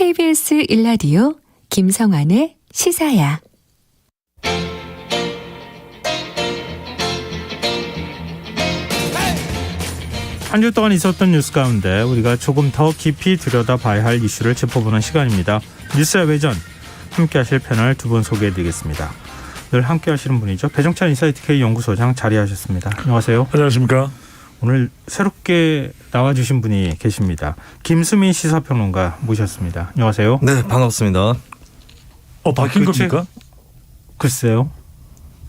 KBS 1라디오 김성환의 시사야. 한 주 동안 있었던 뉴스 가운데 우리가 조금 더 깊이 들여다봐야 할 이슈를 짚어보는 시간입니다. 뉴스야 외전 함께 하실 패널 두 분 소개해드리겠습니다. 늘 함께 하시는 분이죠. 배종찬 인사이트K 연구소장 자리하셨습니다. 안녕하세요. 안녕하십니까. 오늘 새롭게 나와주신 분이 계십니다. 김수민 시사평론가 모셨습니다. 안녕하세요. 네, 반갑습니다. 바뀐 겁니까? 글쎄요.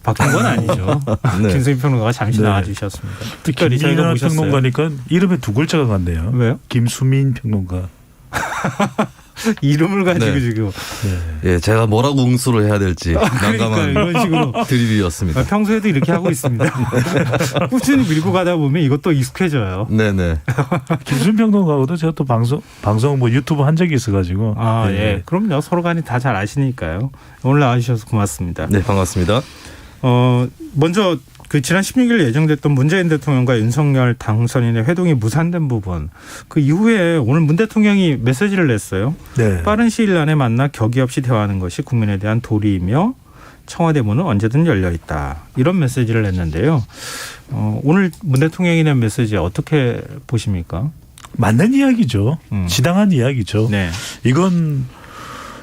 바뀐 건 아니죠. 네. 김수민 평론가가 잠시 네. 나와주셨습니다. 특별히 저희가 김민아 모셨어요. 평론가니까 이름에 두 글자가 같네요. 왜요? 김수민 평론가. 이름을 가지고 네. 지금. 예, 제가 뭐라고 응수를 해야 될지 난감한 이런 식으로. 드립이었습니다. 평소에도 이렇게 하고 있습니다. 꾸준히 밀고 가다 보면 이것도 익숙해져요. 네네. 김수민 평론가하고도 제가 또 방송 뭐 유튜브 한 적이 있어가지고. 아, 예. 그럼요. 서로 간에 다 잘 아시니까요. 오늘 나와주셔서 고맙습니다. 네, 반갑습니다. 먼저 그 지난 16일 예정됐던 문재인 대통령과 윤석열 당선인의 회동이 무산된 부분, 그 이후에 오늘 문 대통령이 메시지를 냈어요. 네. 빠른 시일 안에 만나 격의 없이 대화하는 것이 국민에 대한 도리이며 청와대 문은 언제든 열려 있다. 이런 메시지를 냈는데요. 오늘 문 대통령이 낸 메시지 어떻게 보십니까? 맞는 이야기죠. 지당한 이야기죠. 네. 이건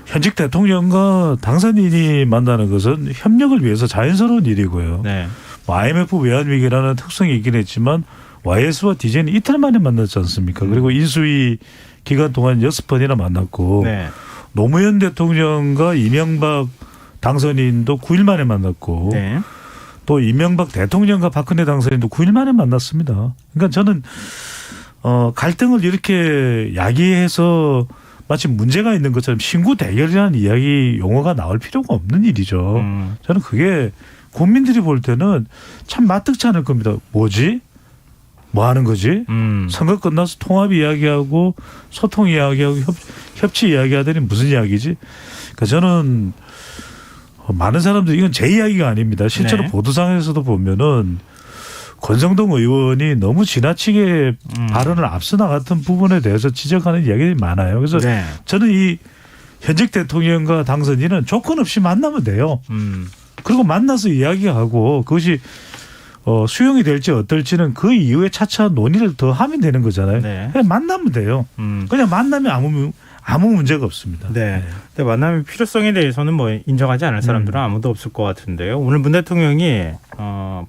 현직 대통령과 당선인이 만나는 것은 협력을 위해서 자연스러운 일이고요. 네. IMF 외환위기라는 특성이 있긴 했지만 YS와 DJ는 이틀 만에 만났지 않습니까? 그리고 인수위 기간 동안 6번이나 만났고 네. 노무현 대통령과 이명박 당선인도 9일 만에 만났고 네. 또 이명박 대통령과 박근혜 당선인도 9일 만에 만났습니다. 그러니까 저는 갈등을 이렇게 야기해서 마치 문제가 있는 것처럼 신구 대결이라는 이야기 용어가 나올 필요가 없는 일이죠. 저는 그게 국민들이 볼 때는 참 마뜩치 않을 겁니다. 뭐지? 뭐 하는 거지? 선거 끝나서 통합 이야기하고 소통 이야기하고 협치 이야기하더니 무슨 이야기지? 그러니까 저는 많은 사람들이 이건 제 이야기가 아닙니다. 실제로 네. 보도상에서도 보면은 권성동 의원이 너무 지나치게 발언을 앞서 나갔던 부분에 대해서 지적하는 이야기들이 많아요. 그래서 네. 저는 이 현직 대통령과 당선인은 조건 없이 만나면 돼요. 그리고 만나서 이야기하고 그것이 수용이 될지 어떨지는 그 이후에 차차 논의를 더 하면 되는 거잖아요. 네. 그냥 만나면 돼요. 그냥 만나면 아무 문제가 없습니다. 네. 근데 만남의 필요성에 대해서는 뭐 인정하지 않을 사람들은 아무도 없을 것 같은데요. 오늘 문 대통령이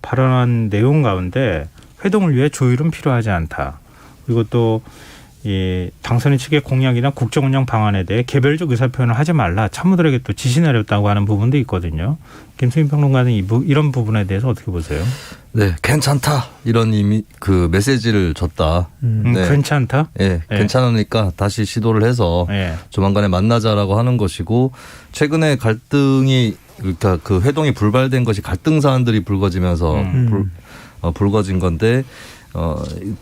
발언한 내용 가운데 회동을 위해 조율은 필요하지 않다. 그리고 또 이 당선인 측의 공약이나 국정 운영 방안에 대해 개별적 의사표현을 하지 말라. 참모들에게 또 지시 내렸다고 하는 부분도 있거든요. 김수민 평론가는 이런 부분에 대해서 어떻게 보세요? 네, 괜찮다 이런 이미 그 메시지를 줬다. 네. 괜찮다. 네, 괜찮으니까 다시 시도를 해서 네. 조만간에 만나자라고 하는 것이고 최근에 갈등이 그러니까 그 회동이 불발된 것이 갈등 사안들이 불거지면서 불거진 건데.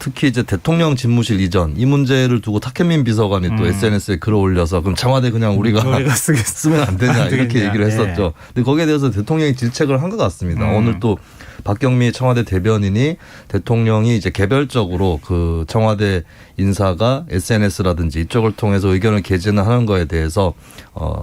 특히 이제 대통령 집무실 이전 이 문제를 두고 탁현민 비서관이 또 SNS에 글을 올려서 그럼 청와대 그냥 우리가 쓰면 안 되냐 이렇게 얘기를 했었죠. 네. 근데 거기에 대해서 대통령이 질책을 한 것 같습니다. 오늘 또 박경미 청와대 대변인이 대통령이 이제 개별적으로 그 청와대 인사가 SNS라든지 이쪽을 통해서 의견을 개진하는 거에 대해서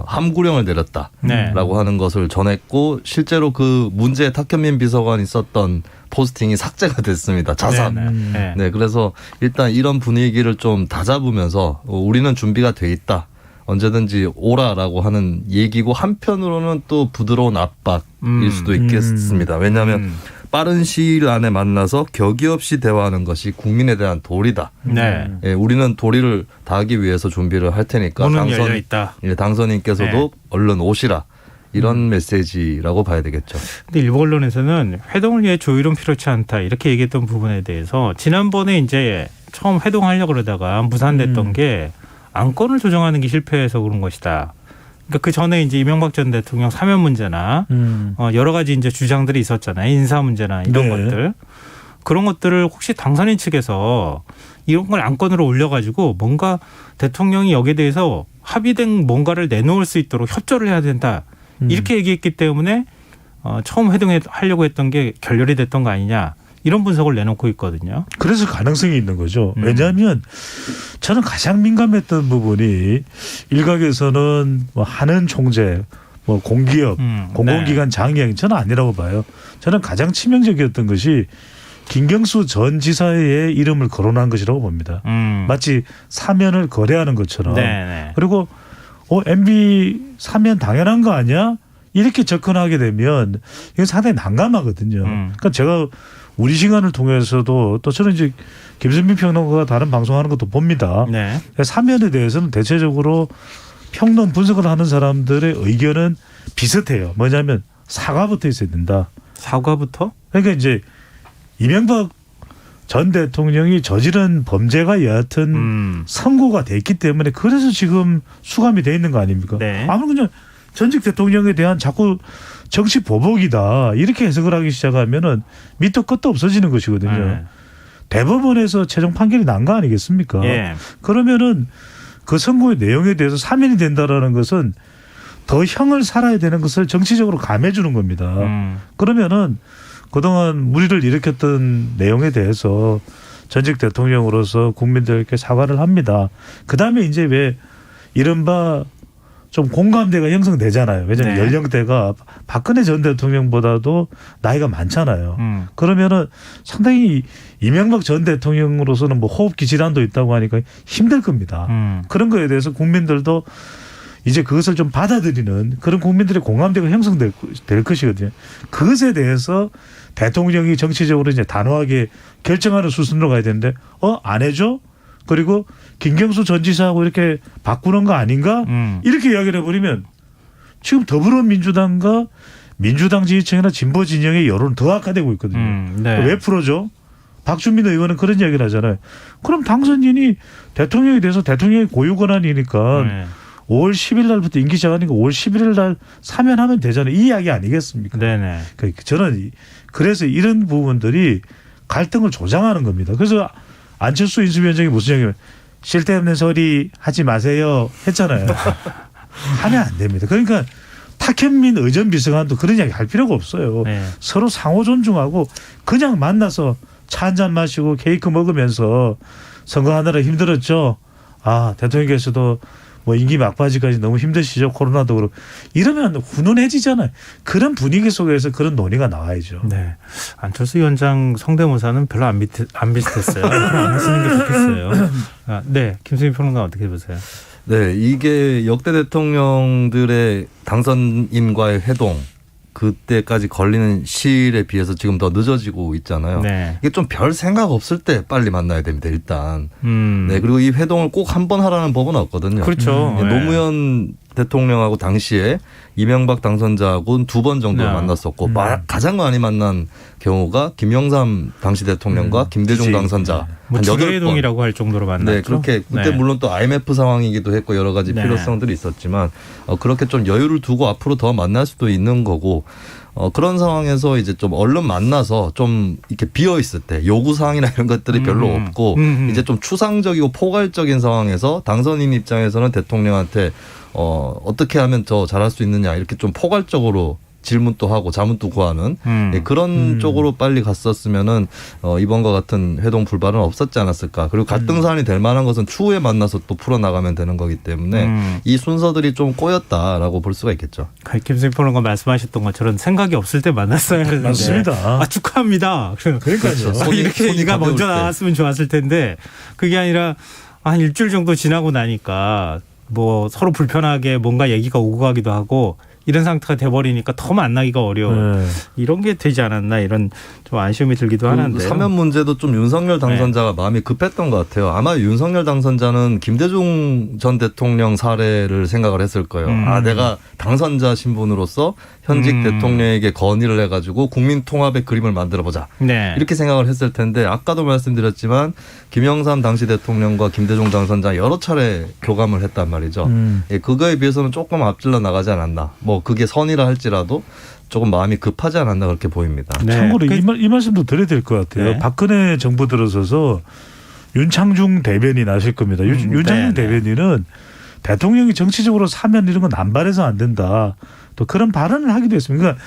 함구령을 내렸다라고 하는 것을 전했고 실제로 그 문제에 탁현민 비서관이 썼던 포스팅이 삭제가 됐습니다. 자산. 네, 그래서 일단 이런 분위기를 좀 다잡으면서 우리는 준비가 돼 있다. 언제든지 오라라고 하는 얘기고 한편으로는 또 부드러운 압박일 수도 있겠습니다. 왜냐하면 빠른 시일 안에 만나서 격의 없이 대화하는 것이 국민에 대한 도리다. 네. 예, 우리는 도리를 다하기 위해서 준비를 할 테니까 문은 열려 있다. 당선인께서도 네. 얼른 오시라. 이런 메시지라고 봐야 되겠죠. 근데 일부 언론에서는 회동을 위해 조율은 필요치 않다 이렇게 얘기했던 부분에 대해서 지난번에 이제 처음 회동하려고 그러다가 무산됐던 게 안건을 조정하는 게 실패해서 그런 것이다. 그러니까 그 전에 이제 이명박 전 대통령 사면 문제나 여러 가지 이제 주장들이 있었잖아요. 인사 문제나 이런 것들. 그런 것들을 혹시 당선인 측에서 이런 걸 안건으로 올려가지고 뭔가 대통령이 여기에 대해서 합의된 뭔가를 내놓을 수 있도록 협조를 해야 된다. 이렇게 얘기했기 때문에 처음 회동하려고 했던 게 결렬이 됐던 거 아니냐. 이런 분석을 내놓고 있거든요. 그래서 가능성이 있는 거죠. 음. 왜냐하면 저는 가장 민감했던 부분이 일각에서는 뭐 한은 총재, 뭐 공기업, 공공기관 장애인 저는 아니라고 봐요. 저는 가장 치명적이었던 것이 김경수 전 지사의 이름을 거론한 것이라고 봅니다. 마치 사면을 거래하는 것처럼. 네네. 그리고 MB 사면 당연한 거 아니야? 이렇게 접근하게 되면 이건 상당히 난감하거든요. 그러니까 제가 우리 시간을 통해서도 또 저는 이제 김선민 평론가가 다른 방송하는 것도 봅니다. 네. 사면에 대해서는 대체적으로 평론 분석을 하는 사람들의 의견은 비슷해요. 뭐냐면 사과부터 있어야 된다. 사과부터? 그러니까 이제 이명박 전 대통령이 저지른 범죄가 여하튼 선고가 됐기 때문에 그래서 지금 수감이 돼 있는 거 아닙니까? 네. 아무리 그냥 전직 대통령에 대한 자꾸 정치 보복이다 이렇게 해석을 하기 시작하면은 밑도 끝도 없어지는 것이거든요. 네. 대법원에서 최종 판결이 난 거 아니겠습니까? 예. 그러면은 그 선고의 내용에 대해서 사면이 된다라는 것은 더 형을 살아야 되는 것을 정치적으로 감해 주는 겁니다. 그러면은 그동안 무리를 일으켰던 내용에 대해서 전직 대통령으로서 국민들께 사과를 합니다. 그다음에 이제 왜 이른바 좀 공감대가 형성되잖아요. 왜냐하면 네. 연령대가 박근혜 전 대통령보다도 나이가 많잖아요. 그러면은 상당히 이명박 전 대통령으로서는 뭐 호흡기 질환도 있다고 하니까 힘들 겁니다. 그런 거에 대해서 국민들도 이제 그것을 좀 받아들이는 그런 국민들의 공감대가 형성될 것이거든요. 그것에 대해서 대통령이 정치적으로 이제 단호하게 결정하는 수순으로 가야 되는데 안 해줘? 그리고 김경수 전 지사하고 이렇게 바꾸는 거 아닌가? 이렇게 이야기를 해버리면 지금 더불어민주당과 민주당 지지층이나 진보 진영의 여론은 더 악화되고 있거든요. 네. 왜 풀어줘? 박준민 의원은 그런 이야기를 하잖아요. 그럼 당선인이 대통령에 대해서 대통령의 고유 권한이니까 네. 5월 10일 날부터 임기 시작하니까 5월 11일 날 사면하면 되잖아요. 이 이야기 아니겠습니까? 네네. 저는 그래서 이런 부분들이 갈등을 조장하는 겁니다. 그래서 안철수 인수위원장이 무슨 얘기냐면 쓸데없는 소리 하지 마세요 했잖아요. 하면 안 됩니다. 그러니까 탁현민 의전 비서관도 그런 이야기 할 필요가 없어요. 네. 서로 상호 존중하고 그냥 만나서 차 한잔 마시고 케이크 먹으면서 선거하느라 힘들었죠. 대통령께서도 뭐 임기 막바지까지 너무 힘드시죠. 코로나도 그렇고. 이러면 훈훈해지잖아요. 그런 분위기 속에서 그런 논의가 나와야죠. 네. 안철수 위원장 성대모사는 별로 안 비슷했어요. 안 하시는 게 좋겠어요. 네. 김수민 평론가 어떻게 보세요? 네, 이게 역대 대통령들의 당선인과의 회동 그때까지 걸리는 시일에 비해서 지금 더 늦어지고 있잖아요. 네. 이게 좀 별 생각 없을 때 빨리 만나야 됩니다. 일단. 네, 그리고 이 회동을 꼭 한 번 하라는 법은 없거든요. 그렇죠. 네. 노무현 대통령하고 당시에 이명박 당선자하고는 2번 정도 네. 만났었고 가장 많이 만난 경우가 김영삼 당시 대통령과 김대중 당선자 뭐 한 8번. 주례회동이라고 할 정도로 만났죠. 네, 그렇게 그때 네. 물론 또 IMF 상황이기도 했고 여러 가지 네. 필요성들이 있었지만 그렇게 좀 여유를 두고 앞으로 더 만날 수도 있는 거고 그런 상황에서 이제 좀 얼른 만나서 좀 이렇게 비어 있을 때 요구 사항이나 이런 것들이 별로 없고 이제 좀 추상적이고 포괄적인 상황에서 당선인 입장에서는 대통령한테 어떻게 하면 더 잘할 수 있느냐 이렇게 좀 포괄적으로 질문도 하고 자문도 구하는 그런 쪽으로 빨리 갔었으면은 이번과 같은 회동 불발은 없었지 않았을까. 그리고 갈등 사안이 될 만한 것은 추후에 만나서 또 풀어나가면 되는 거기 때문에 이 순서들이 좀 꼬였다라고 볼 수가 있겠죠. 김수민 평론가 말씀하셨던 것처럼 생각이 없을 때 만났어야 했는데. 맞습니다. 축하합니다. 그러니까요. 이렇게 손이 이가 가벼울 먼저 때. 나왔으면 좋았을 텐데 그게 아니라 한 일주일 정도 지나고 나니까 뭐 서로 불편하게 뭔가 얘기가 오고 가기도 하고 이런 상태가 돼버리니까 더 만나기가 어려워요. 네. 이런 게 되지 않았나 이런 좀 아쉬움이 들기도 하는데. 사면 문제도 좀 윤석열 당선자가 마음이 급했던 것 같아요. 아마 윤석열 당선자는 김대중 전 대통령 사례를 생각을 했을 거예요. 내가 당선자 신분으로서 현직 대통령에게 건의를 해가지고 국민 통합의 그림을 만들어보자. 네. 이렇게 생각을 했을 텐데 아까도 말씀드렸지만 김영삼 당시 대통령과 김대중 당선자 여러 차례 교감을 했단 말이죠. 그거에 비해서는 조금 앞질러 나가지 않았나. 뭐 그게 선이라 할지라도 조금 마음이 급하지 않았나 그렇게 보입니다. 네. 참고로 이 말씀도 드려야 될 것 같아요. 네. 박근혜 정부 들어서서 윤창중 대변인 아실 겁니다. 윤창중 대변인은 대통령이 정치적으로 사면 이런 건 남발해서 안 된다. 또 그런 발언을 하기도 했습니다. 그러니까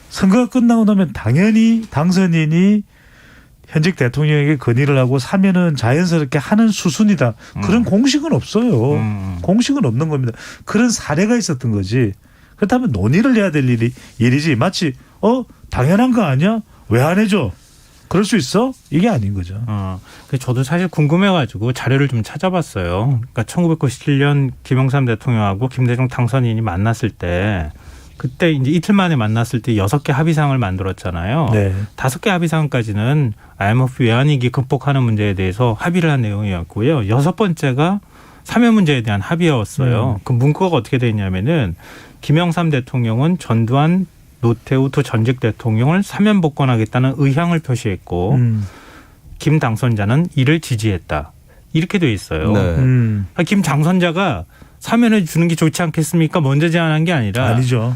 선거가 끝나고 나면 당연히 당선인이 현직 대통령에게 건의를 하고 사면은 자연스럽게 하는 수순이다. 그런 공식은 없어요. 공식은 없는 겁니다. 그런 사례가 있었던 거지. 그렇다면 논의를 해야 될 일이지. 마치 당연한 거 아니야? 왜 안 해줘? 그럴 수 있어? 이게 아닌 거죠. 저도 사실 궁금해가지고 자료를 좀 찾아봤어요. 그러니까 1997년 김영삼 대통령하고 김대중 당선인이 만났을 때 그때 이제 이틀 만에 만났을 때 6개 합의사항을 만들었잖아요. 네. 5개 합의사항까지는 IMF 외환위기 극복하는 문제에 대해서 합의를 한 내용이었고요. 6번째가 사면 문제에 대한 합의였어요. 그 문구가 어떻게 돼 있냐면은 김영삼 대통령은 전두환 노태우 두 전직 대통령을 사면 복권하겠다는 의향을 표시했고 김 당선자는 이를 지지했다. 이렇게 돼 있어요. 네. 김 당선자가 사면을 주는 게 좋지 않겠습니까? 먼저 제안한 게 아니라 아니죠.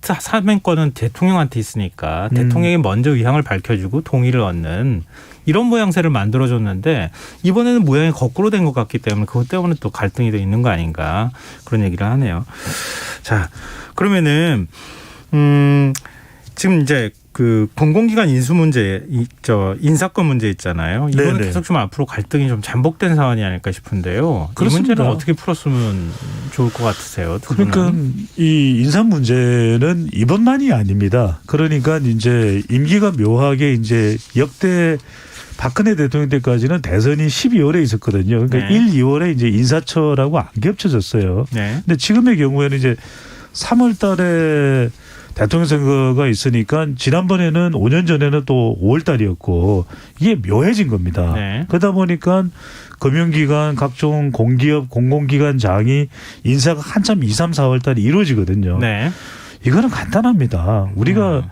사면권은 대통령한테 있으니까 대통령이 먼저 의향을 밝혀주고 동의를 얻는 이런 모양새를 만들어줬는데 이번에는 모양이 거꾸로 된 것 같기 때문에 그것 때문에 또 갈등이 더 있는 거 아닌가 그런 얘기를 하네요. 자, 그러면은 지금 이제 그 공공기관 인수 문제, 인사권 문제 있잖아요. 이거는 네네. 계속 좀 앞으로 갈등이 좀 잠복된 사안이 아닐까 싶은데요. 그렇습니다. 이 문제는 어떻게 풀었으면 좋을 것 같으세요? 두 분은? 그러니까 이 인사 문제는 이번만이 아닙니다. 그러니까 이제 임기가 묘하게 이제 역대 박근혜 대통령 때까지는 대선이 12월에 있었거든요. 그러니까 네. 1, 2월에 이제 인사처라고 안 겹쳐졌어요. 네. 근데 지금의 경우에는 이제 3월 달에 대통령 선거가 있으니까 지난번에는 5년 전에는 또 5월 달이었고 이게 묘해진 겁니다. 네. 그러다 보니까 금융기관 각종 공기업 공공기관장이 인사가 한참 2, 3, 4월 달에 이루어지거든요. 네. 이거는 간단합니다. 우리가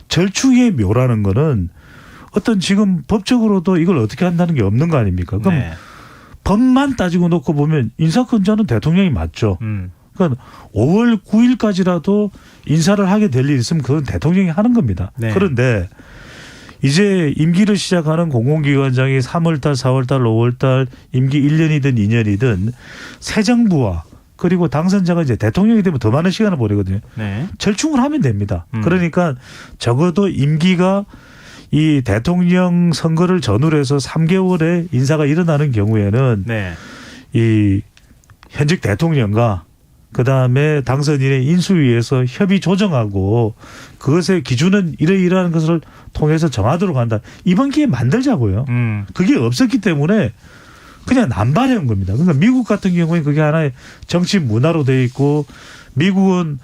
절충의 묘라는 거는 어떤 지금 법적으로도 이걸 어떻게 한다는 게 없는 거 아닙니까? 그럼 네. 법만 따지고 놓고 보면 인사권자는 대통령이 맞죠. 그러니까 5월 9일까지라도 인사를 하게 될 일이 있으면 그건 대통령이 하는 겁니다. 네. 그런데 이제 임기를 시작하는 공공기관장이 3월 달, 4월 달, 5월 달 임기 1년이든 2년이든 새 정부와 그리고 당선자가 이제 대통령이 되면 더 많은 시간을 보내거든요. 네. 절충을 하면 됩니다. 그러니까 적어도 임기가 이 대통령 선거를 전후로 해서 3개월에 인사가 일어나는 경우에는 네. 이 현직 대통령과 그다음에 당선인의 인수위에서 협의 조정하고 그것의 기준은 이러이러한 것을 통해서 정하도록 한다. 이번 기회에 만들자고요. 그게 없었기 때문에 그냥 남발해온 겁니다. 그러니까 미국 같은 경우에 그게 하나의 정치 문화로 돼 있고 미국은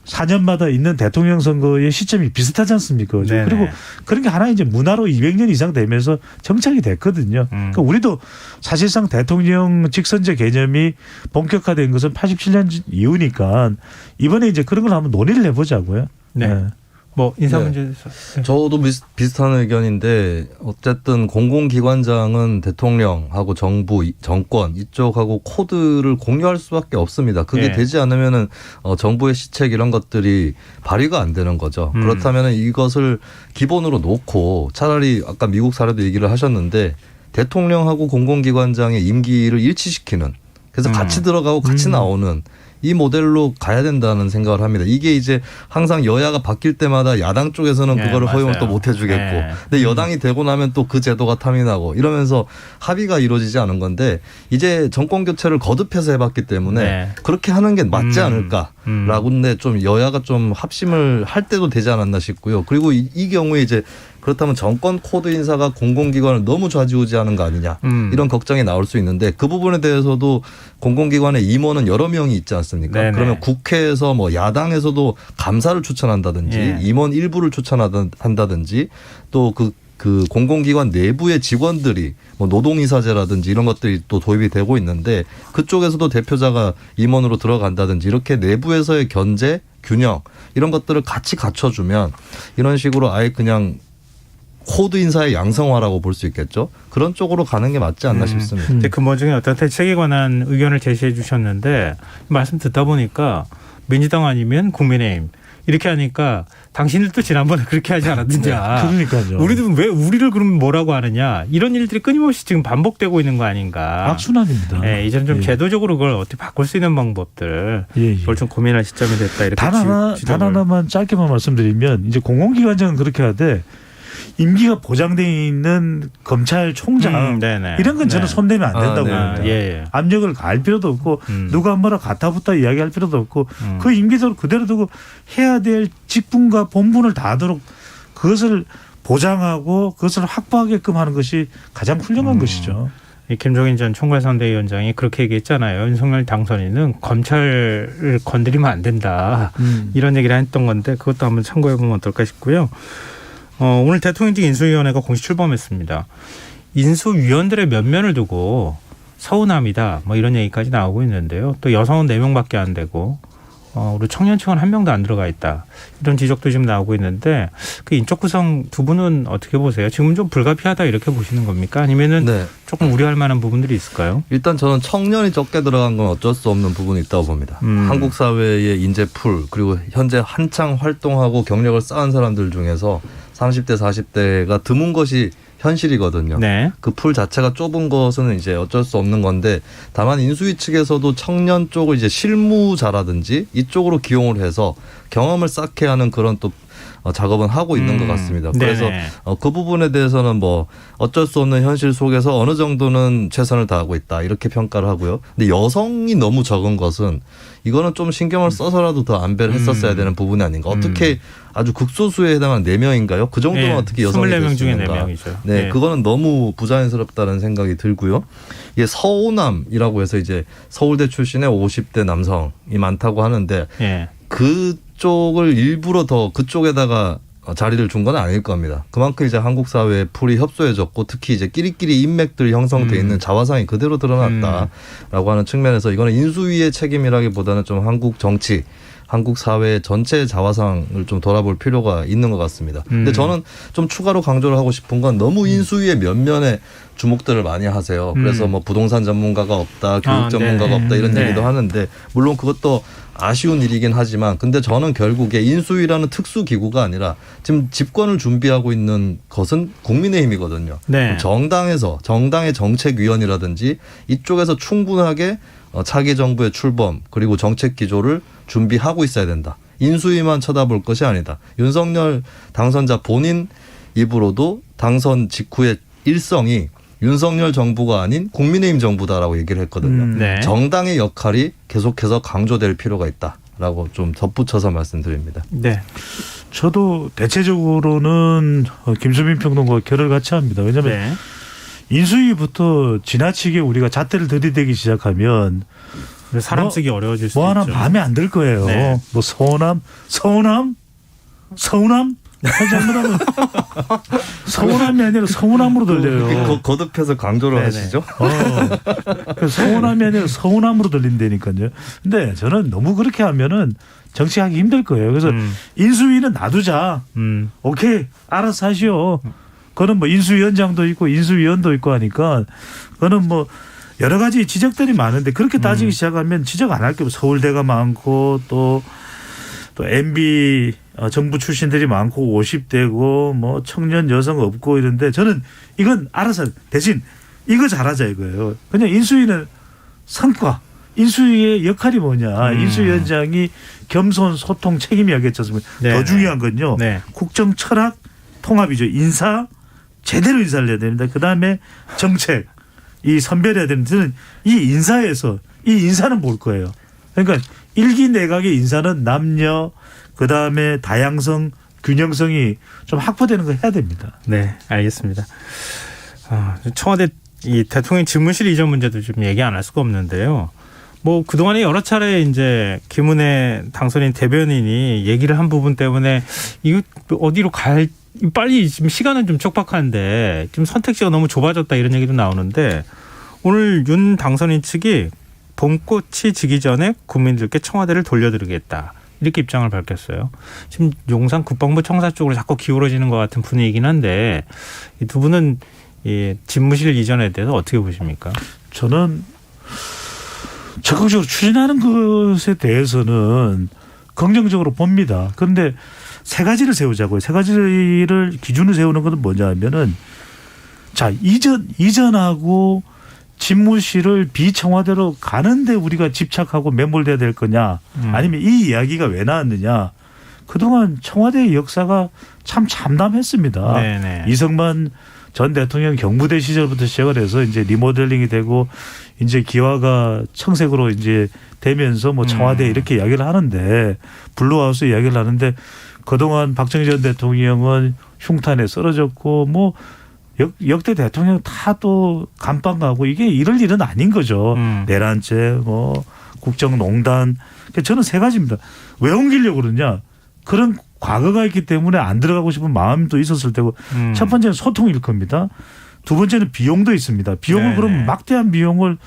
4년마다 있는 대통령 선거의 시점이 비슷하지 않습니까? 네네. 그리고 그런 게 하나 이제 문화로 200년 이상 되면서 정착이 됐거든요. 그러니까 우리도 사실상 대통령 직선제 개념이 본격화된 것은 87년 이후니까 이번에 이제 그런 걸 한번 논의를 해보자고요. 네. 뭐 인사 네. 문제에서 저도 비슷한 의견인데 어쨌든 공공기관장은 대통령하고 정부, 정권 이쪽하고 코드를 공유할 수밖에 없습니다. 그게 예. 되지 않으면은 정부의 시책 이런 것들이 발휘가 안 되는 거죠. 그렇다면은 이것을 기본으로 놓고 차라리 아까 미국 사례도 얘기를 하셨는데 대통령하고 공공기관장의 임기를 일치시키는 그래서 같이 들어가고 같이 나오는 이 모델로 가야 된다는 생각을 합니다. 이게 이제 항상 여야가 바뀔 때마다 야당 쪽에서는 네, 그거를 허용을 맞아요. 또 못 해주겠고 네. 근데 여당이 되고 나면 또 그 제도가 탐이 나고 이러면서 합의가 이루어지지 않은 건데 이제 정권 교체를 거듭해서 해봤기 때문에 네. 그렇게 하는 게 맞지 않을까라고 근데 좀 여야가 좀 합심을 할 때도 되지 않았나 싶고요. 그리고 이 경우에 이제 그렇다면 정권 코드 인사가 공공기관을 너무 좌지우지하는 거 아니냐 이런 걱정이 나올 수 있는데 그 부분에 대해서도 공공기관의 임원은 여러 명이 있지 않습니까? 네네. 그러면 국회에서 뭐 야당에서도 감사를 추천한다든지 예. 임원 일부를 추천한다든지 또 그 공공기관 내부의 직원들이 뭐 노동이사제라든지 이런 것들이 또 도입이 되고 있는데 그쪽에서도 대표자가 임원으로 들어간다든지 이렇게 내부에서의 견제, 균형 이런 것들을 같이 갖춰주면 이런 식으로 아예 그냥 코드 인사의 양성화라고 볼 수 있겠죠. 그런 쪽으로 가는 게 맞지 않나 싶습니다. 근데 근본 중에 어떤 대책에 관한 의견을 제시해 주셨는데 말씀 듣다 보니까 민주당 아니면 국민의힘 이렇게 하니까 당신들도 지난번에 그렇게 하지 않았느냐. 그러니까요. 우리도 왜 우리를 그러면 뭐라고 하느냐. 이런 일들이 끊임없이 지금 반복되고 있는 거 아닌가. 악순환입니다. 네, 이제는 좀 예. 제도적으로 그걸 어떻게 바꿀 수 있는 방법들 예. 그걸 좀 고민할 시점이 됐다. 이렇게 단 지적을. 하나만 짧게만 말씀드리면 이제 공공기관장은 그렇게 하되 임기가 보장돼 있는 검찰총장 네네. 이런 건 저는 네. 손대면 안 된다고 네. 봅니다. 예. 압력을 가할 필요도 없고 누가 뭐라 가타부타 이야기할 필요도 없고 그 임기대로 그대로 두고 해야 될 직분과 본분을 다하도록 그것을 보장하고 그것을 확보하게끔 하는 것이 가장 훌륭한 것이죠. 이 김종인 전 총괄선대위원장이 그렇게 얘기했잖아요. 윤석열 당선인은 검찰을 건드리면 안 된다. 이런 얘기를 했던 건데 그것도 한번 참고해 보면 어떨까 싶고요. 오늘 대통령직 인수위원회가 공식 출범했습니다. 인수위원들의 면면을 두고 서운함이다. 뭐 이런 얘기까지 나오고 있는데요. 또 여성은 4명밖에 안 되고 우리 청년층은 1명도 안 들어가 있다. 이런 지적도 지금 나오고 있는데 그 인적 구성 두 분은 어떻게 보세요? 지금 좀 불가피하다 이렇게 보시는 겁니까? 아니면은 네. 조금 우려할 만한 부분들이 있을까요? 일단 저는 청년이 적게 들어간 건 어쩔 수 없는 부분이 있다고 봅니다. 한국 사회의 인재풀 그리고 현재 한창 활동하고 경력을 쌓은 사람들 중에서 30대 40대가 드문 것이 현실이거든요. 네. 그 풀 자체가 좁은 것은 이제 어쩔 수 없는 건데 다만 인수위 측에서도 청년 쪽을 이제 실무자라든지 이쪽으로 기용을 해서 경험을 쌓게 하는 그런 또 작업은 하고 있는 것 같습니다. 그래서 네네. 그 부분에 대해서는 뭐 어쩔 수 없는 현실 속에서 어느 정도는 최선을 다하고 있다 이렇게 평가를 하고요. 근데 여성이 너무 적은 것은 이거는 좀 신경을 써서라도 더 안배를 했었어야 되는 부분이 아닌가. 어떻게 아주 극소수에 해당한 4명인가요? 그 정도면 네. 어떻게 여성이 24명 될 수 중에 있는가. 4명이죠. 네, 네. 그거는 너무 부자연스럽다는 생각이 들고요. 이게 서오남이라고 해서 이제 서울대 출신의 50대 남성이 많다고 하는데 예. 그쪽을 일부러 더 그쪽에다가 자리를 준 건 아닐 겁니다. 그만큼 이제 한국 사회의 풀이 협소해졌고 특히 이제 끼리끼리 인맥들이 형성돼 있는 자화상이 그대로 드러났다라고 하는 측면에서 이거는 인수위의 책임이라기보다는 좀 한국 정치, 한국 사회 전체의 자화상을 좀 돌아볼 필요가 있는 것 같습니다. 근데 저는 좀 추가로 강조를 하고 싶은 건 너무 인수위의 면면에 주목들을 많이 하세요. 그래서 뭐 부동산 전문가가 없다, 교육 전문가가 없다 이런 얘기도 하는데 물론 그것도 아쉬운 일이긴 하지만 근데 저는 결국에 인수위라는 특수 기구가 아니라 지금 집권을 준비하고 있는 것은 국민의힘이거든요. 네. 정당의 정책위원이라든지 이쪽에서 충분하게 차기 정부의 출범 그리고 정책 기조를 준비하고 있어야 된다. 인수위만 쳐다볼 것이 아니다. 윤석열 당선자 본인 입으로도 당선 직후의 일성이 윤석열 정부가 아닌 국민의힘 정부다라고 얘기를 했거든요. 네. 정당의 역할이 계속해서 강조될 필요가 있다라고 좀 덧붙여서 말씀드립니다. 네. 저도 대체적으로는 김수민 평론가와 결을 같이 합니다. 왜냐하면 네. 인수위부터 지나치게 우리가 잣대를 들이대기 시작하면 사람 뭐, 쓰기 어려워질 수도 뭐 하나 있죠. 마음에 안 들 거예요. 네. 뭐 서운함 잘못하면 서운함이 아니라 서운함으로 들려요. 거듭해서 강조를 네네. 하시죠? 서운함이 아니라 서운함으로 들린다니까요. 근데 저는 너무 그렇게 하면은 정치하기 힘들 거예요. 그래서 인수위는 놔두자. 오케이, 알아서 하시오. 그거는 뭐 인수위원장도 있고 인수위원도 있고 하니까 그거는 뭐 여러 가지 지적들이 많은데 그렇게 따지기 시작하면 지적 안 할 게 없어요. 서울대가 많고 또 MB 정부 출신들이 많고 50대고 뭐 청년 여성 없고 이런데 저는 이건 알아서 대신 이거 잘하자 이거예요. 그냥 인수위는 성과. 인수위의 역할이 뭐냐. 인수위원장이 겸손 소통 책임이야겠지 않습니까? 네. 더 중요한 건요. 네. 국정 철학 통합이죠. 인사 제대로 인사를 해야 됩니다. 그다음에 정책 이 선별해야 되는데 저는 이 인사에서 이 인사는 뭘 거예요. 그러니까 일기 내각의 인사는 남녀 그다음에 다양성 균형성이 좀 확보되는 거 해야 됩니다. 네, 알겠습니다. 청와대 이 대통령 집무실 이전 문제도 좀 얘기 안 할 수가 없는데요. 뭐 그동안에 여러 차례 이제 김은혜 당선인 대변인이 얘기를 한 부분 때문에 이거 어디로 빨리 지금 시간은 좀 촉박한데 지금 선택지가 너무 좁아졌다 이런 얘기도 나오는데 오늘 윤 당선인 측이 봄꽃이 지기 전에 국민들께 청와대를 돌려드리겠다. 이렇게 입장을 밝혔어요. 지금 용산 국방부 청사 쪽으로 자꾸 기울어지는 것 같은 분위기긴 한데 이 두 분은 이 집무실 이전에 대해서 어떻게 보십니까? 저는 적극적으로 추진하는 것에 대해서는 긍정적으로 봅니다. 그런데 세 가지를 세우자고요. 세 가지를 기준을 세우는 것은 뭐냐 하면은 자, 이전하고 집무실을 비청와대로 가는데 우리가 집착하고 매몰돼야 될 거냐 아니면 이 이야기가 왜 나왔느냐 그동안 청와대의 역사가 참 참담했습니다. 네네. 이승만 전 대통령 경무대 시절부터 시작을 해서 이제 리모델링이 되고 이제 기와가 청색으로 이제 되면서 뭐 청와대 이렇게 이야기를 하는데 블루하우스 이야기를 하는데 그동안 박정희 전 대통령은 흉탄에 쓰러졌고 뭐 역대 대통령 다 또 감방 가고 이게 이럴 일은 아닌 거죠. 내란죄 뭐 국정농단. 저는 세 가지입니다. 왜 옮기려고 그러냐. 그런 과거가 있기 때문에 안 들어가고 싶은 마음도 있었을 테고 첫 번째는 소통일 겁니다. 두 번째는 비용도 있습니다. 비용을 그럼 막대한 비용을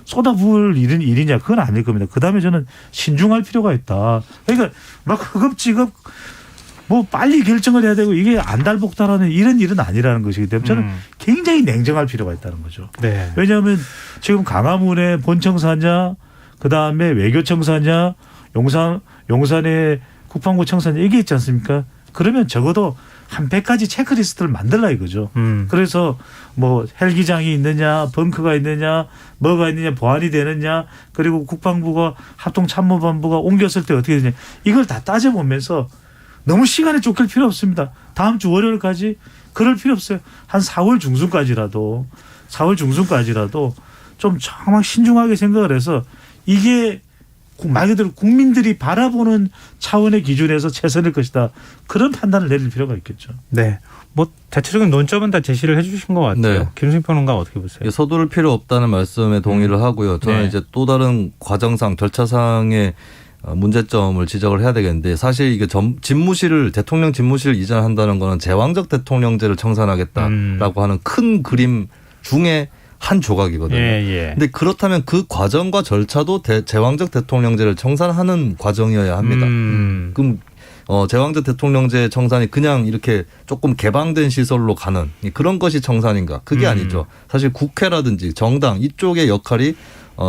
쏟아부을 일이냐 그건 아닐 겁니다. 그다음에 저는 신중할 필요가 있다. 그러니까 막 허겁지겁 뭐 빨리 결정을 해야 되고 이게 안달복달하는 이런 일은 아니라는 것이기 때문에 저는 굉장히 냉정할 필요가 있다는 거죠. 네. 왜냐하면 지금 강화문의 본청사냐 그다음에 외교청사냐 용산의 국방부 청사냐 이게 있지 않습니까? 그러면 적어도 한 100가지 체크리스트를 만들라 이거죠. 그래서 뭐 헬기장이 있느냐 벙커가 있느냐 뭐가 있느냐 보안이 되느냐 그리고 국방부가 합동참모본부가 옮겼을 때 어떻게 되냐 이걸 다 따져보면서 너무 시간에 쫓길 필요 없습니다. 다음 주 월요일까지 그럴 필요 없어요. 한 4월 중순까지라도 좀 정말 신중하게 생각을 해서 이게 말 그대로 국민들이 바라보는 차원의 기준에서 최선일 것이다. 그런 판단을 내릴 필요가 있겠죠. 네. 뭐 대체적인 논점은 다 제시를 해 주신 것 같아요. 네. 김수민 평론가 어떻게 보세요? 서두를 필요 없다는 말씀에 동의를 하고요. 저는 네. 이제 또 다른 과정상 절차상의 문제점을 지적을 해야 되겠는데 사실 이게 대통령 집무실을 이전한다는 거는 제왕적 대통령제를 청산하겠다라고 하는 큰 그림 중에 한 조각이거든요. 근데 그렇다면 그 과정과 절차도 제왕적 대통령제를 청산하는 과정이어야 합니다. 그럼 제왕적 대통령제 청산이 그냥 이렇게 조금 개방된 시설로 가는 그런 것이 청산인가? 그게 아니죠. 사실 국회라든지 정당 이쪽의 역할이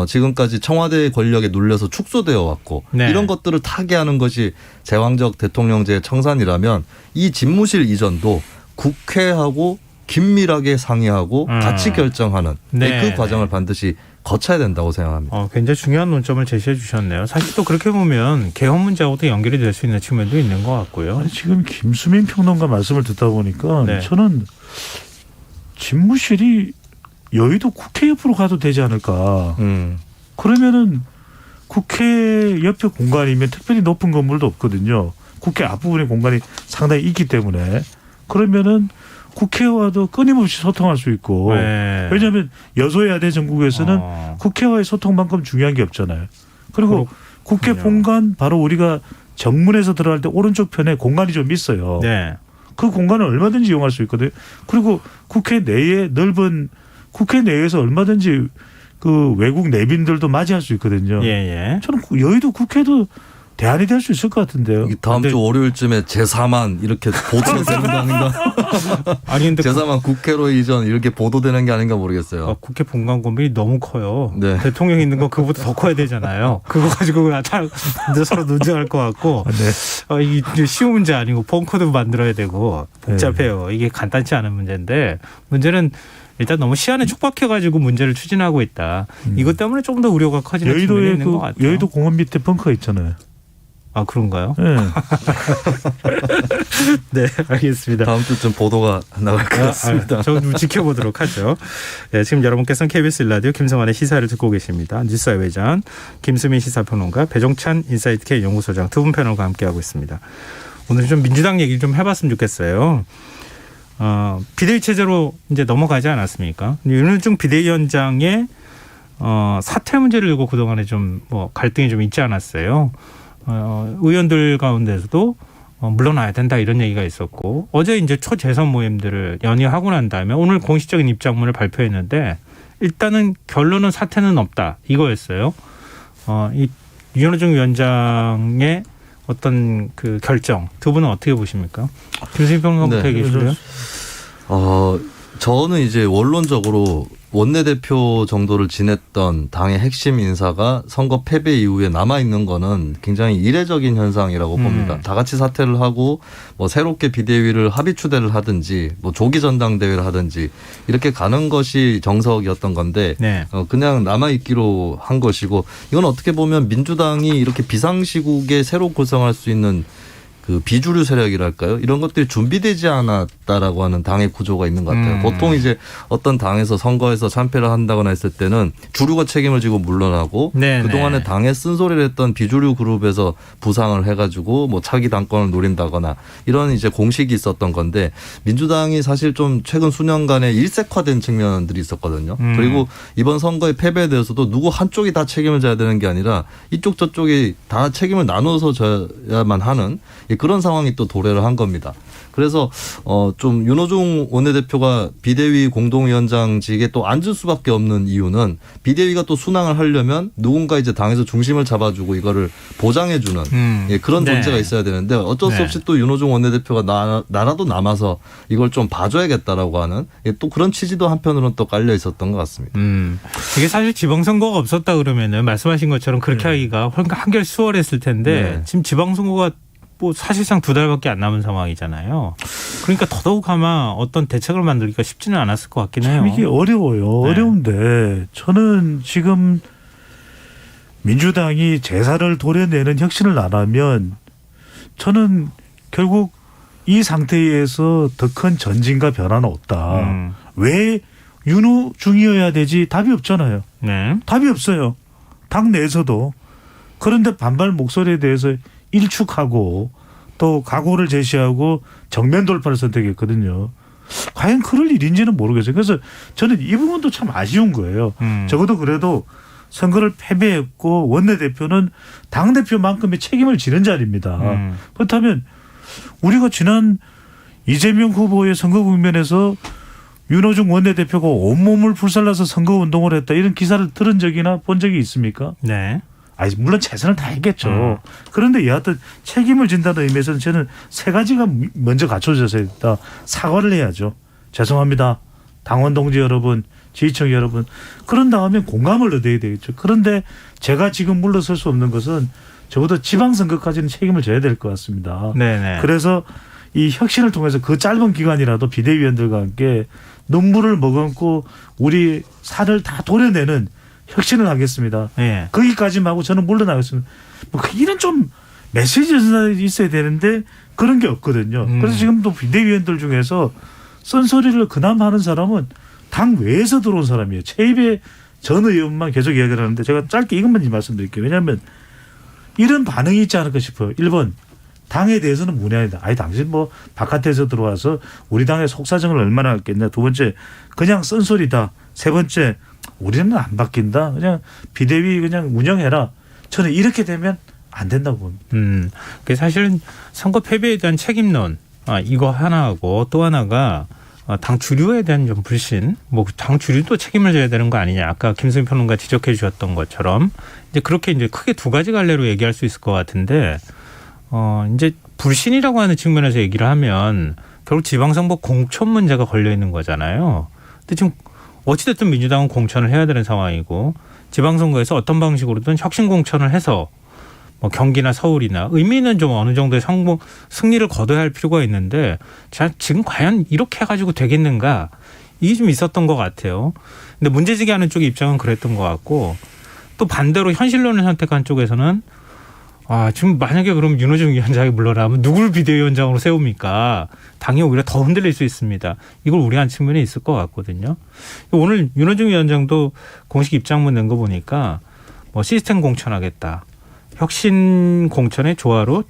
지금까지 청와대 권력에 눌려서 축소되어 왔고 네. 이런 것들을 타개하는 것이 제왕적 대통령제 청산이라면 이 집무실 이전도 국회하고 긴밀하게 상의하고 같이 결정하는 네. 그 과정을 반드시 거쳐야 된다고 생각합니다. 굉장히 중요한 논점을 제시해 주셨네요. 사실 또 그렇게 보면 개헌 문제하고도 연결이 될 수 있는 측면도 있는 것 같고요. 아니, 지금 김수민 평론가 말씀을 듣다 보니까 네. 저는 집무실이 여의도 국회 옆으로 가도 되지 않을까. 그러면은 국회 옆에 공간이면 특별히 높은 건물도 없거든요. 국회 앞부분의 공간이 상당히 있기 때문에 그러면은 국회와도 끊임없이 소통할 수 있고 네. 왜냐하면 여소야대 전국에서는 국회와의 소통만큼 중요한 게 없잖아요. 그리고 국회 본관 바로 우리가 정문에서 들어갈 때 오른쪽 편에 공간이 좀 있어요. 네. 그 공간을 얼마든지 이용할 수 있거든요. 그리고 국회 내에 넓은 국회 내에서 얼마든지 그 외국 내빈들도 맞이할 수 있거든요. 예. 저는 여의도 국회도 대안이 될 수 있을 것 같은데요. 다음 주 월요일쯤에 제4만 이렇게 보도되는 거 아닌가? 아니 근데 제4만 국회로 이전 이렇게 보도되는 게 아닌가 모르겠어요. 국회 본관 건물이 너무 커요. 네. 대통령이 있는 거 그거보다 더 커야 되잖아요. 그거 가지고 서로 논쟁할 것 같고 네. 이게 쉬운 문제 아니고 벙커도 만들어야 되고 복잡해요. 이게 간단치 않은 문제인데 문제는 일단 너무 시한에 촉박해가지고 문제를 추진하고 있다. 이것 때문에 조금 더 우려가 커지는 측면이 있는 것 같아요. 여의도 공원 밑에 벙커 있잖아요. 아 그런가요? 네. 네, 알겠습니다. 다음 주쯤 보도가 나갈 것 같습니다. 좀 지켜보도록 하죠. 네, 지금 여러분께서는 KBS 1라디오 김성환의 시사를 듣고 계십니다. 뉴스와의 외전 김수민 시사평론가 배종찬 인사이트K 연구소장 두 분 패널과 함께하고 있습니다. 오늘 좀 민주당 얘기를 좀 해봤으면 좋겠어요. 비대위 체제로 이제 넘어가지 않았습니까? 윤은중 비대위원장의 사퇴 문제를 두고 그동안에 좀 뭐 갈등이 좀 있지 않았어요. 의원들 가운데서도 물러나야 된다 이런 얘기가 있었고 어제 이제 초재선 모임들을 연의하고 난 다음에 오늘 공식적인 입장문을 발표했는데 일단은 결론은 사퇴는 없다 이거였어요. 이 윤호중 위원장의 어떤 그 결정 두 분은 어떻게 보십니까? 김수민 평론가부터 얘기해 주실래요? 저는 이제 원론적으로 원내대표 정도를 지냈던 당의 핵심 인사가 선거 패배 이후에 남아있는 거는 굉장히 이례적인 현상이라고 봅니다. 다 같이 사퇴를 하고 뭐 새롭게 비대위를 합의 추대를 하든지 뭐 조기 전당대회를 하든지 이렇게 가는 것이 정석이었던 건데 네. 그냥 남아있기로 한 것이고 이건 어떻게 보면 민주당이 이렇게 비상시국에 새로 구성할 수 있는 그 비주류 세력이랄까요? 이런 것들이 준비되지 않았다라고 하는 당의 구조가 있는 것 같아요. 보통 이제 어떤 당에서 선거에서 참패를 한다거나 했을 때는 주류가 책임을 지고 물러나고 네네. 그동안에 당에 쓴소리를 했던 비주류 그룹에서 부상을 해가지고 뭐 차기 당권을 노린다거나 이런 이제 공식이 있었던 건데 민주당이 사실 좀 최근 수년간에 일색화된 측면들이 있었거든요. 그리고 이번 선거의 패배에 대해서도 누구 한쪽이 다 책임을 져야 되는 게 아니라 이쪽 저쪽이 다 책임을 나눠서 져야만 하는 그런 상황이 또 도래를 한 겁니다. 그래서 좀 윤호중 원내대표가 비대위 공동위원장직에 또 앉을 수밖에 없는 이유는 비대위가 또 순항을 하려면 누군가 이제 당에서 중심을 잡아주고 이거를 보장해주는 그런 네. 존재가 있어야 되는데 어쩔 수 없이 또 윤호중 원내대표가 나라도 남아서 이걸 좀 봐줘야겠다라고 하는 또 그런 취지도 한편으로는 또 깔려 있었던 것 같습니다. 이게 사실 지방선거가 없었다 그러면은 말씀하신 것처럼 그렇게 하기가 한결 수월했을 텐데 네. 지금 지방선거가 뭐 사실상 2달밖에 안 남은 상황이잖아요. 그러니까 더더욱 아마 어떤 대책을 만들기가 쉽지는 않았을 것 같긴 해요. 참 이게 어려워요. 네. 어려운데 저는 지금 민주당이 제사를 도려내는 혁신을 안 하면 저는 결국 이 상태에서 더 큰 전진과 변화는 없다. 왜 윤호중이어야 되지? 답이 없잖아요. 네. 답이 없어요. 당 내에서도. 그런데 반발 목소리에 대해서 일축하고 또 각오를 제시하고 정면 돌파를 선택했거든요. 과연 그럴 일인지는 모르겠어요. 그래서 저는 이 부분도 참 아쉬운 거예요. 적어도 그래도 선거를 패배했고 원내대표는 당대표만큼의 책임을 지는 자리입니다. 그렇다면 우리가 지난 이재명 후보의 선거 국면에서 윤호중 원내대표가 온몸을 불살라서 선거운동을 했다 이런 기사를 들은 적이나 본 적이 있습니까? 네. 아니 물론 최선을 다했겠죠. 그런데 여하튼 책임을 진다는 의미에서는 저는 세 가지가 먼저 갖춰져야 된다. 사과를 해야죠. 죄송합니다. 당원 동지 여러분, 지지층 여러분. 그런 다음에 공감을 얻어야 되겠죠. 그런데 제가 지금 물러설 수 없는 것은 적어도 지방선거까지는 책임을 져야 될 것 같습니다. 네네. 그래서 이 혁신을 통해서 그 짧은 기간이라도 비대위원들과 함께 눈물을 머금고 우리 살을 다 도려내는 혁신을 하겠습니다. 네. 거기까지만 하고 저는 물러나겠습니다. 뭐 이런 좀 메시지가 있어야 되는데 그런 게 없거든요. 그래서 지금도 비대위원들 중에서 쓴소리를 그나마 하는 사람은 당 외에서 들어온 사람이에요. 최입의 전 의원만 계속 이야기를 하는데 제가 짧게 이것만 말씀드릴게요. 왜냐하면 이런 반응이 있지 않을까 싶어요. 1번 당에 대해서는 문의합니다. 아니 당신 뭐 바깥에서 들어와서 우리 당의 속사정을 얼마나 했겠냐. 두 번째 그냥 쓴소리다. 세 번째 우리는 안 바뀐다. 그냥 비대위 그냥 운영해라. 저는 이렇게 되면 안 된다고 봅니다. 그 사실은 선거 패배에 대한 책임론 이거 하나하고 또 하나가 당 주류에 대한 좀 불신, 뭐 당 주류도 책임을 져야 되는 거 아니냐. 아까 김수민 평론가 지적해 주셨던 것처럼 이제 그렇게 이제 크게 두 가지 갈래로 얘기할 수 있을 것 같은데 이제 불신이라고 하는 측면에서 얘기를 하면 결국 지방선거 공천 문제가 걸려 있는 거잖아요. 근데 지금 어찌됐든 민주당은 공천을 해야 되는 상황이고 지방선거에서 어떤 방식으로든 혁신 공천을 해서 뭐 경기나 서울이나 의미는 좀 어느 정도의 승리를 거둬야 할 필요가 있는데 지금 과연 이렇게 해가지고 되겠는가 이게 좀 있었던 것 같아요. 근데 문제제기하는 쪽의 입장은 그랬던 것 같고 또 반대로 현실론을 선택한 쪽에서는 지금 만약에 그럼 윤호중 위원장이 물러나면 누굴 비대위원장으로 세웁니까? 당이 오히려 더 흔들릴 수 있습니다. 이걸 우려한 측면이 있을 것 같거든요. 오늘 윤호중 위원장도 공식 입장문 낸 거 보니까 뭐 시스템 공천하겠다. 혁신 공천의 조화로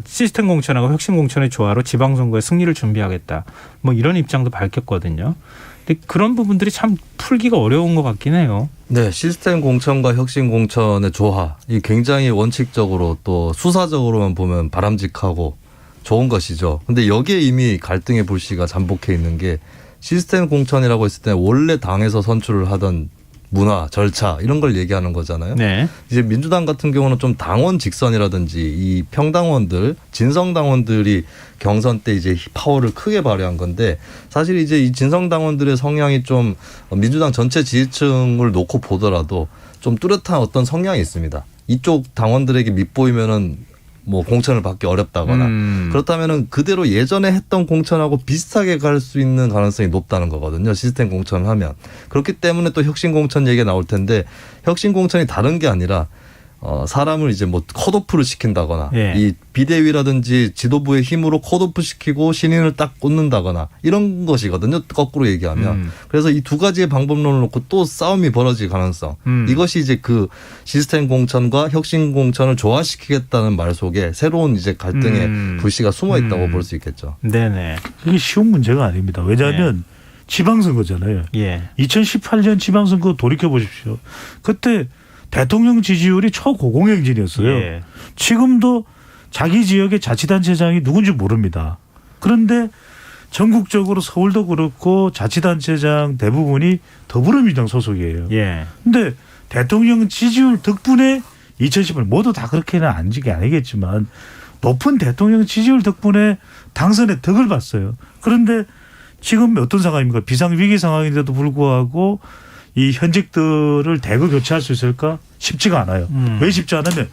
시스템 공천하고 혁신 공천의 조화로 지방선거의 승리를 준비하겠다. 뭐 이런 입장도 밝혔거든요. 근데 그런 부분들이 참 풀기가 어려운 것 같긴 해요. 네, 시스템 공천과 혁신 공천의 조화, 이 굉장히 원칙적으로 또 수사적으로만 보면 바람직하고 좋은 것이죠. 근데 여기에 이미 갈등의 불씨가 잠복해 있는 게 시스템 공천이라고 했을 때 원래 당에서 선출을 하던 문화, 절차 이런 걸 얘기하는 거잖아요. 네. 이제 민주당 같은 경우는 좀 당원 직선이라든지 이 평당원들, 진성당원들이 경선 때 이제 파워를 크게 발휘한 건데 사실 이제 이 진성당원들의 성향이 좀 민주당 전체 지지층을 놓고 보더라도 좀 뚜렷한 어떤 성향이 있습니다. 이쪽 당원들에게 밉보이면은 뭐 공천을 받기 어렵다거나 그렇다면은 그대로 예전에 했던 공천하고 비슷하게 갈 수 있는 가능성이 높다는 거거든요. 시스템 공천을 하면. 그렇기 때문에 또 혁신 공천 얘기가 나올 텐데 혁신 공천이 다른 게 아니라 사람을 이제 뭐 컷오프를 시킨다거나 예. 이 비대위라든지 지도부의 힘으로 컷오프 시키고 신인을 딱 꽂는다거나 이런 것이거든요. 거꾸로 얘기하면. 그래서 이 두 가지의 방법론을 놓고 또 싸움이 벌어질 가능성. 이것이 이제 그 시스템 공천과 혁신 공천을 조화시키겠다는 말 속에 새로운 이제 갈등의 불씨가 숨어 있다고 볼 수 있겠죠. 네네. 이게 쉬운 문제가 아닙니다. 왜냐하면 지방선거잖아요. 예. 2018년 지방선거 돌이켜 보십시오. 그때 대통령 지지율이 초고공행진이었어요. 예. 지금도 자기 지역의 자치단체장이 누군지 모릅니다. 그런데 전국적으로 서울도 그렇고 자치단체장 대부분이 더불어민주당 소속이에요. 예. 근데 대통령 지지율 덕분에 2018년 모두 다 그렇게는 아니겠지만 높은 대통령 지지율 덕분에 당선의 덕을 봤어요. 그런데 지금 어떤 상황입니까? 비상위기 상황인데도 불구하고 이 현직들을 대거 교체할 수 있을까? 쉽지가 않아요. 왜 쉽지 않으면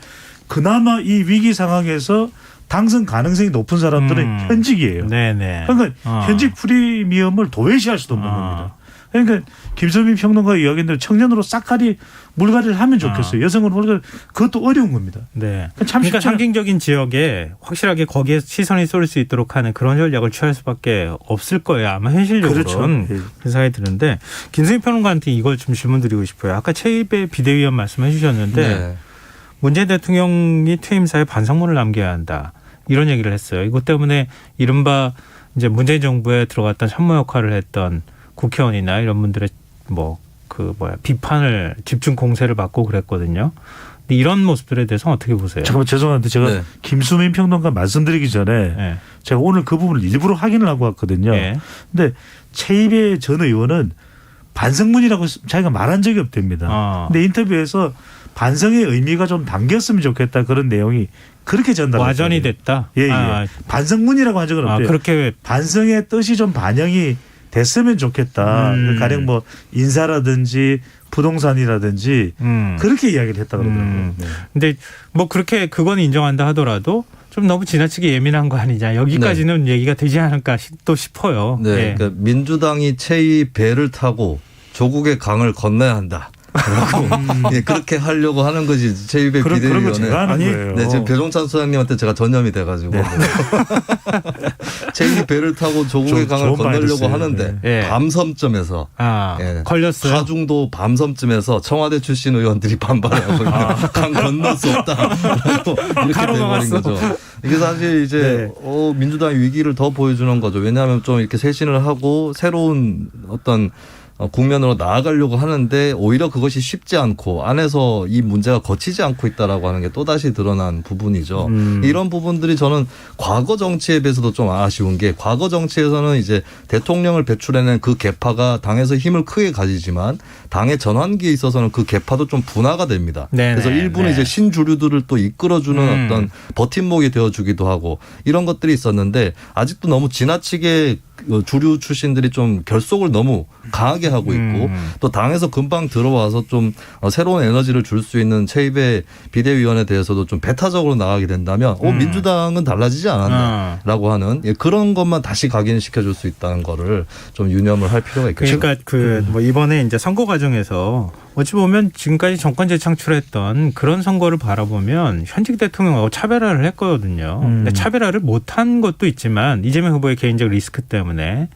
그나마 이 위기 상황에서 당선 가능성이 높은 사람들은 현직이에요. 네네. 그러니까 현직 프리미엄을 도외시할 수도 없는 겁니다. 그러니까 김선민 평론가 이야기한 대로 청년으로 싹가리 물갈이를 하면 좋겠어요. 여성으로 물갈이 그것도 어려운 겁니다. 네. 참 그러니까 쉽지 않- 상징적인 지역에 확실하게 거기에 시선이 쏠 수 있도록 하는 그런 전략을 취할 수밖에 없을 거예요. 아마 현실적으로는. 그렇죠. 예. 그런 생각이 드는데 김승희 평론가한테 이걸 좀 질문드리고 싶어요. 아까 최입의 비대위원 말씀해 주셨는데 네. 문재인 대통령이 퇴임사에 반성문을 남겨야 한다. 이런 얘기를 했어요. 이것 때문에 이른바 이제 문재인 정부에 들어갔던 참모 역할을 했던 국회의원이나 이런 분들의 비판을 집중 공세를 받고 그랬거든요. 근데 이런 모습들에 대해서 어떻게 보세요? 잠깐만 죄송한데 제가 네. 김수민 평론가 말씀드리기 전에 네. 제가 오늘 그 부분을 일부러 확인을 하고 왔거든요. 네. 근데 최입의 전 의원은 반성문이라고 자기가 말한 적이 없답니다. 근데 인터뷰에서 반성의 의미가 좀 담겼으면 좋겠다 그런 내용이 그렇게 전달됐어요. 와전이 됐다. 예, 예. 반성문이라고 한 적은 없대요. 그렇게 반성의 뜻이 좀 반영이 됐으면 좋겠다. 가령 뭐 인사라든지 부동산이라든지 그렇게 이야기를 했다 그러더라고요. 네. 근데 뭐 그렇게 그건 인정한다 하더라도 좀 너무 지나치게 예민한 거 아니냐. 여기까지는 얘기가 되지 않을까 또 싶어요. 네. 예. 그러니까 민주당이 최이 배를 타고 조국의 강을 건너야 한다. 예, 그렇게 하려고 하는 거지. 최입의 그런 거 비대위원회. 제가 하는 거예요. 네, 지금 배종찬 소장님한테 제가 전염이 돼가지고 최이 배를 타고 조국의 강을 좋은 말 건너려고 됐어요. 하는데 네. 밤섬쯤에서 예, 걸렸어요. 하중도 밤섬쯤에서 청와대 출신 의원들이 반발하고 강 건널 수 없다. 이렇게 돼버린 거죠. 이게 사실 이제 민주당의 위기를 더 보여주는 거죠. 왜냐하면 좀 이렇게 쇄신을 하고 새로운 어떤 국면으로 나아가려고 하는데 오히려 그것이 쉽지 않고 안에서 이 문제가 거치지 않고 있다라고 하는 게 또다시 드러난 부분이죠. 이런 부분들이 저는 과거 정치에 비해서도 좀 아쉬운 게 과거 정치에서는 이제 대통령을 배출해낸 그 계파가 당에서 힘을 크게 가지지만 당의 전환기에 있어서는 그 계파도 좀 분화가 됩니다. 네네, 그래서 일부는 이제 신주류들을 또 이끌어주는 어떤 버팀목이 되어주기도 하고 이런 것들이 있었는데 아직도 너무 지나치게 주류 출신들이 좀 결속을 너무 강하게 하고 있고 또 당에서 금방 들어와서 좀 새로운 에너지를 줄 수 있는 최입의 비대위원에 대해서도 좀 배타적으로 나가게 된다면 민주당은 달라지지 않았나라고 하는 그런 것만 다시 각인시켜 줄 수 있다는 거를 좀 유념을 할 필요가 있겠죠. 그러니까 뭐 이번에 이제 선거 과정에서 어찌 보면 지금까지 정권 재창출했던 그런 선거를 바라보면 현직 대통령하고 차별화를 했거든요. 근데 차별화를 못한 것도 있지만 이재명 후보의 개인적 리스크 때문에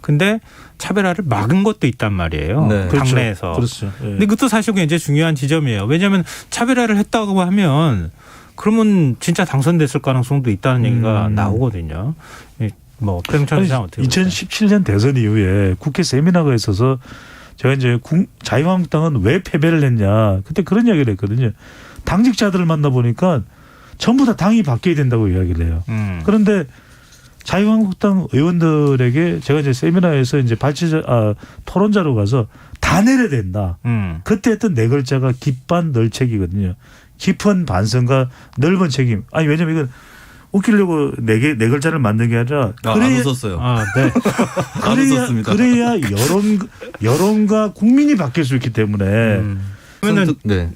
근데 차별화를 막은 것도 있단 말이에요. 네. 당내에서. 그렇죠. 예. 근데 그것도 사실 굉장히 중요한 지점이에요. 왜냐하면 차별화를 했다고 하면 그러면 진짜 당선됐을 가능성도 있다는 얘기가 나오거든요. 뭐 배종찬 시장 어떻게 보세요? 2017년 대선 이후에 국회 세미나가 있어서 제가 이제 자유한국당은 왜 패배를 했냐 그때 그런 이야기를 했거든요. 당직자들을 만나보니까 전부 다 당이 바뀌어야 된다고 이야기를 해요. 그런데 자유한국당 의원들에게 제가 이제 세미나에서 이제 토론자로 가서 다 내려야 된다. 그때 했던 네 글자가 깊반 널책이거든요. 깊은 반성과 넓은 책임. 아니 왜냐면 이건 웃기려고 네 글자를 만든 게 아니라 안 웃었어요. 네. 안 웃었습니다. 그래야 여론과 국민이 바뀔 수 있기 때문에 그러면은 네.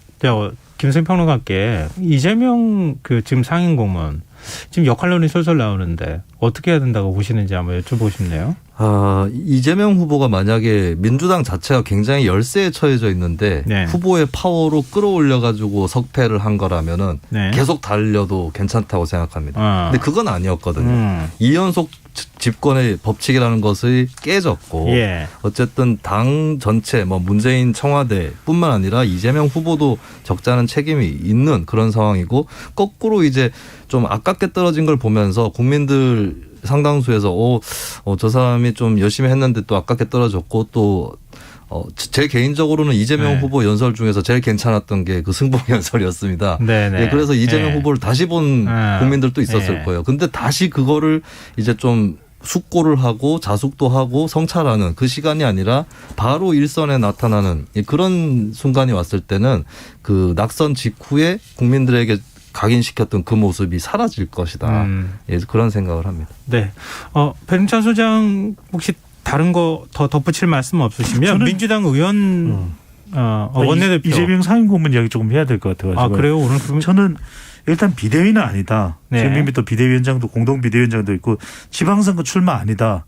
김승희 평론가께 이재명 그 지금 상임 고문 지금 역할론이 솔솔 나오는데 어떻게 해야 된다고 보시는지 한번 여쭤보고 싶네요. 이재명 후보가 만약에 민주당 자체가 굉장히 열세에 처해져 있는데 네. 후보의 파워로 끌어올려가지고 석패를 한 거라면은 네. 계속 달려도 괜찮다고 생각합니다. 근데 그건 아니었거든요. 2연속 집권의 법칙이라는 것이 깨졌고 예. 어쨌든 당 전체 뭐 문재인 청와대뿐만 아니라 이재명 후보도 적잖은 책임이 있는 그런 상황이고 거꾸로 이제 좀 아깝게 떨어진 걸 보면서 국민들 상당수에서 저 사람이 좀 열심히 했는데 또 아깝게 떨어졌고 또 제 개인적으로는 이재명 네. 후보 연설 중에서 제일 괜찮았던 게 그 승복 연설이었습니다. 네네. 예, 그래서 이재명 네. 후보를 다시 본 국민들도 있었을 네. 거예요. 근데 다시 그거를 이제 좀 숙고를 하고 자숙도 하고 성찰하는 그 시간이 아니라 바로 일선에 나타나는 그런 순간이 왔을 때는 그 낙선 직후에 국민들에게 각인시켰던 그 모습이 사라질 것이다. 예, 그런 생각을 합니다. 네. 배종찬 소장 혹시 다른 거 더 덧붙일 말씀 없으시면 저는 민주당 의원 원내대표 이재명 상임고문 이야기 조금 해야 될 것 같아가지고. 그래요? 오늘 그러면 저는 일단 비대위는 아니다. 네. 지금 이미 또 비대위원장도 공동 비대위원장도 있고 지방선거 출마 아니다.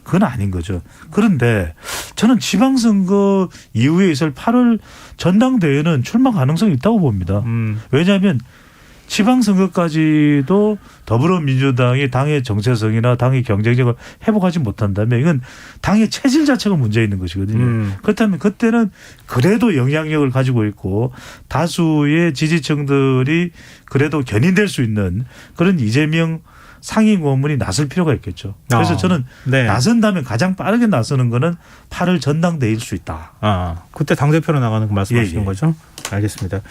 그건 아닌 거죠. 그런데 저는 지방선거 이후에 있을 8월 전당대회는 출마 가능성이 있다고 봅니다. 왜냐하면 지방선거까지도 더불어민주당이 당의 정체성이나 당의 경쟁력을 회복하지 못한다면 이건 당의 체질 자체가 문제 있는 것이거든요. 그렇다면 그때는 그래도 영향력을 가지고 있고 다수의 지지층들이 그래도 견인될 수 있는 그런 이재명 상임고문이 나설 필요가 있겠죠. 그래서 저는 네. 나선다면 가장 빠르게 나서는 거는 8월 전당대회일 수 있다. 그때 당대표로 나가는 거 말씀하시는 예. 거죠? 알겠습니다.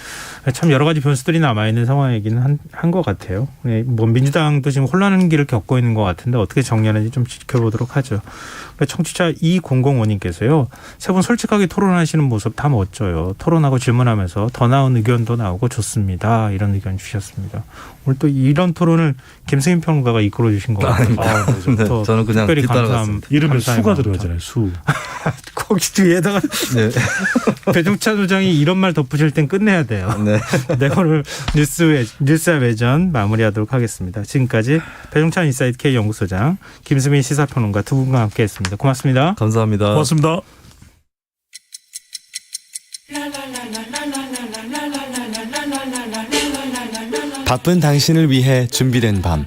참 여러 가지 변수들이 남아있는 상황이기는 한 것 같아요. 뭐 민주당도 지금 혼란한 길을 겪고 있는 것 같은데 어떻게 정리하는지 좀 지켜보도록 하죠. 청취자 2005님께서요. 세 분 솔직하게 토론하시는 모습 다 멋져요. 토론하고 질문하면서 더 나은 의견도 나오고 좋습니다. 이런 의견 주셨습니다. 오늘 또 이런 토론을 김승인 평론가가 이끌어 주신 것 같아요. 네, 저는 그냥 특별히 뒤따라갔습니다. 이름에 감사의 수가 마음. 들어가잖아요. 수. 거기 뒤에다가 네. 배종찬 소장이 이런 말 덧붙일 땐 끝내야 돼요. 네. 네, 오늘 뉴스와 외전 마무리하도록 하겠습니다. 지금까지 배종찬 인사이트 K 연구소장 김수민 시사평론가 두 분과 함께했습니다. 고맙습니다. 감사합니다. 고맙습니다. 바쁜 당신을 위해 준비된 밤